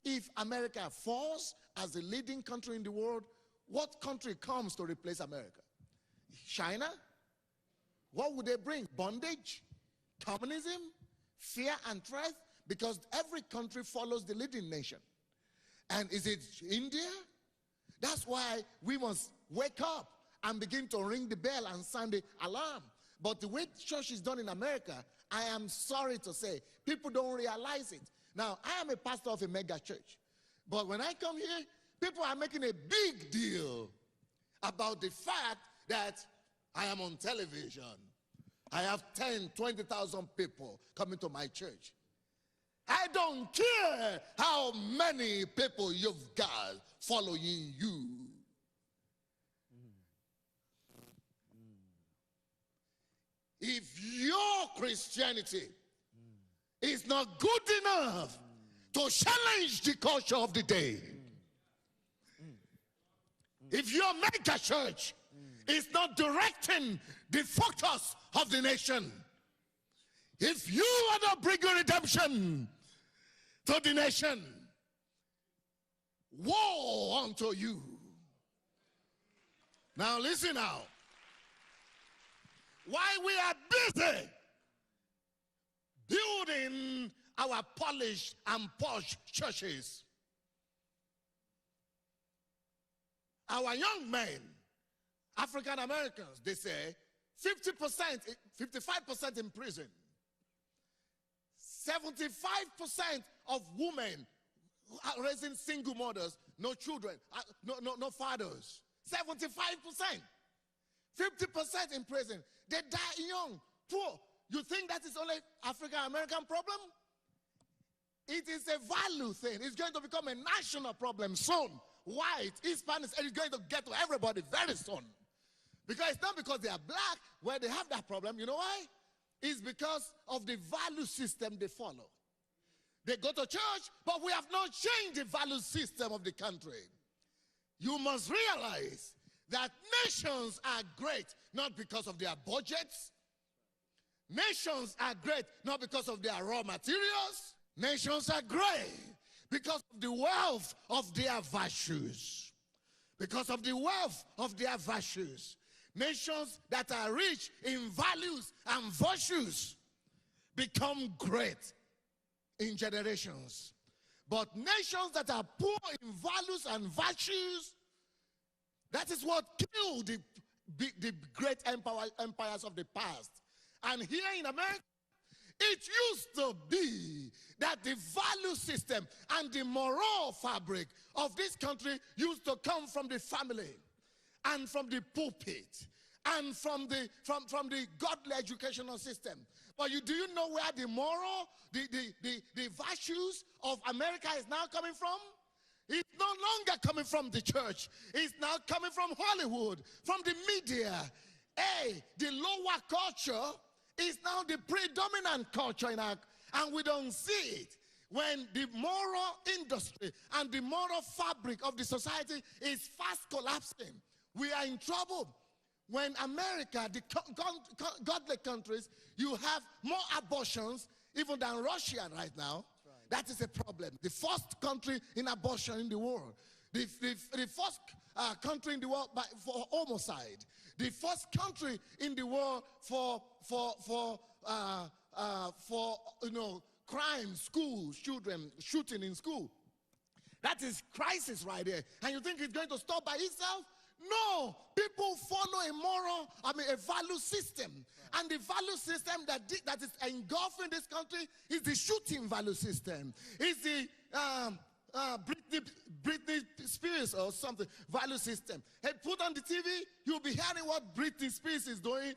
If America falls as the leading country in the world, what country comes to replace America? China? What would they bring? Bondage? Communism? Fear and threat? Because every country follows the leading nation. And is it India? That's why we must wake up and begin to ring the bell and sound the alarm. But the way church is done in America, I am sorry to say, people don't realize it. Now, I am a pastor of a mega church. But when I come here, people are making a big deal about the fact that I am on television. I have 10, 20,000 people coming to my church. I don't care how many people you've got following you. If your Christianity is not good enough to challenge the culture of the day, if your mega church is not directing the focus of the nation, if you are not bringing redemption to the nation, woe unto you. Now listen now. While we are busy building our polished and posh churches, our young men, African Americans, they say 50%, 55% in prison. 75% of women are raising single mothers, no children, no fathers. 75%. 50% in prison. They die young, poor. You think that is only African American problem? It is a value thing. It's going to become a national problem soon. White, Hispanics, and it's going to get to everybody very soon. Because it's not because they are black where they have that problem. You know why? It's because of the value system they follow. They go to church, but we have not changed the value system of the country. You must realize that nations are great not because of their budgets. Nations are great not because of their raw materials. Nations are great because of the wealth of their virtues. Because of the wealth of their virtues. Nations that are rich in values and virtues become great in generations. But nations that are poor in values and virtues, that is what killed the great empires of the past. And here in America, it used to be that the value system and the moral fabric of this country used to come from the family and from the pulpit and from the godly educational system. But do you know where the moral, the virtues of America is now coming from? It's no longer coming from the church. It's now coming from Hollywood, from the media. Hey, the lower culture is now the predominant culture in our, and we don't see it. When the moral industry and the moral fabric of the society is fast collapsing, we are in trouble. When America, the godly countries, you have more abortions even than Russia right now. That is a problem. The first country in abortion in the world. The first country in the world for homicide. The first country in the world for crime, school, children shooting in school. That is crisis right there. And you think it's going to stop by itself? No, people follow a value system. Right. And the value system that is engulfing this country is the shooting value system. It's the Britney Spears or something value system. Hey, put on the TV, you'll be hearing what Britney Spears is doing.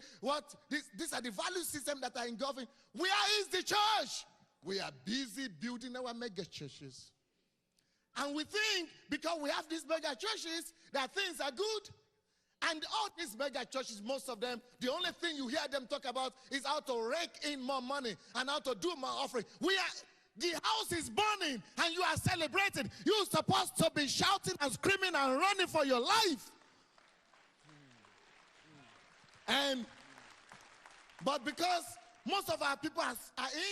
These are the value system that are engulfing. Where is the church? We are busy building our mega churches. And we think because we have these mega churches that things are good. And all these mega churches, most of them, the only thing you hear them talk about is how to rake in more money and how to do more offering. The house is burning and you are celebrating. You're supposed to be shouting and screaming and running for your life. But because most of our people are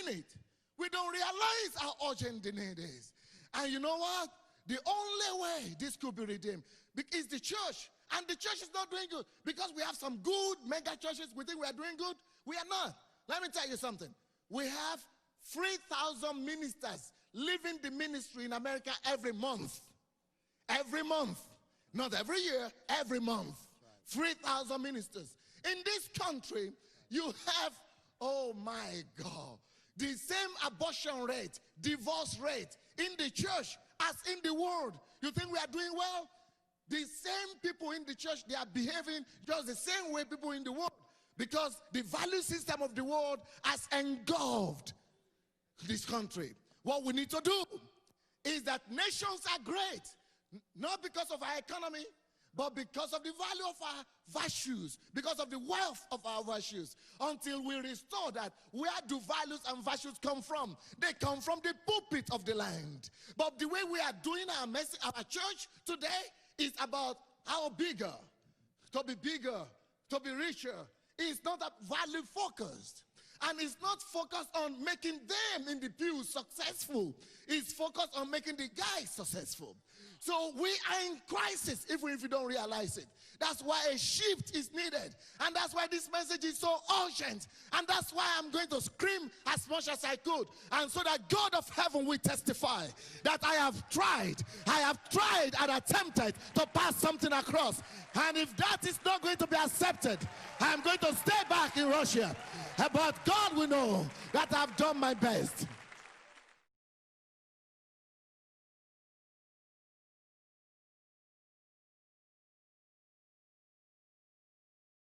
in it, we don't realize how urgent the need is. And you know what? The only way this could be redeemed is the church. And the church is not doing good. Because we have some good mega churches, we think we are doing good. We are not. Let me tell you something. We have 3,000 ministers leaving the ministry in America every month. Every month. Not every year, every month. 3,000 ministers. In this country, you have, oh my God, the same abortion rate, divorce rate in the church as in the world. You think we are doing well? The same people in the church, they are behaving just the same way people in the world. Because the value system of the world has engulfed this country. What we need to do is that nations are great, not because of our economy, but because of the value of our virtues, because of the wealth of our virtues. Until we restore that, where do values and virtues come from? They come from the pulpit of the land. But the way we are doing our message, our church today is about how bigger, to be bigger, to be richer. It's not value focused. And it's not focused on making them in the pew successful. It's focused on making the guy successful. So we are in crisis, even if you don't realize it. That's why a shift is needed. And that's why this message is so urgent. And that's why I'm going to scream as much as I could. And so that God of heaven will testify that I have tried and attempted to pass something across. And if that is not going to be accepted, I'm going to stay back in Russia. But God will know that I've done my best.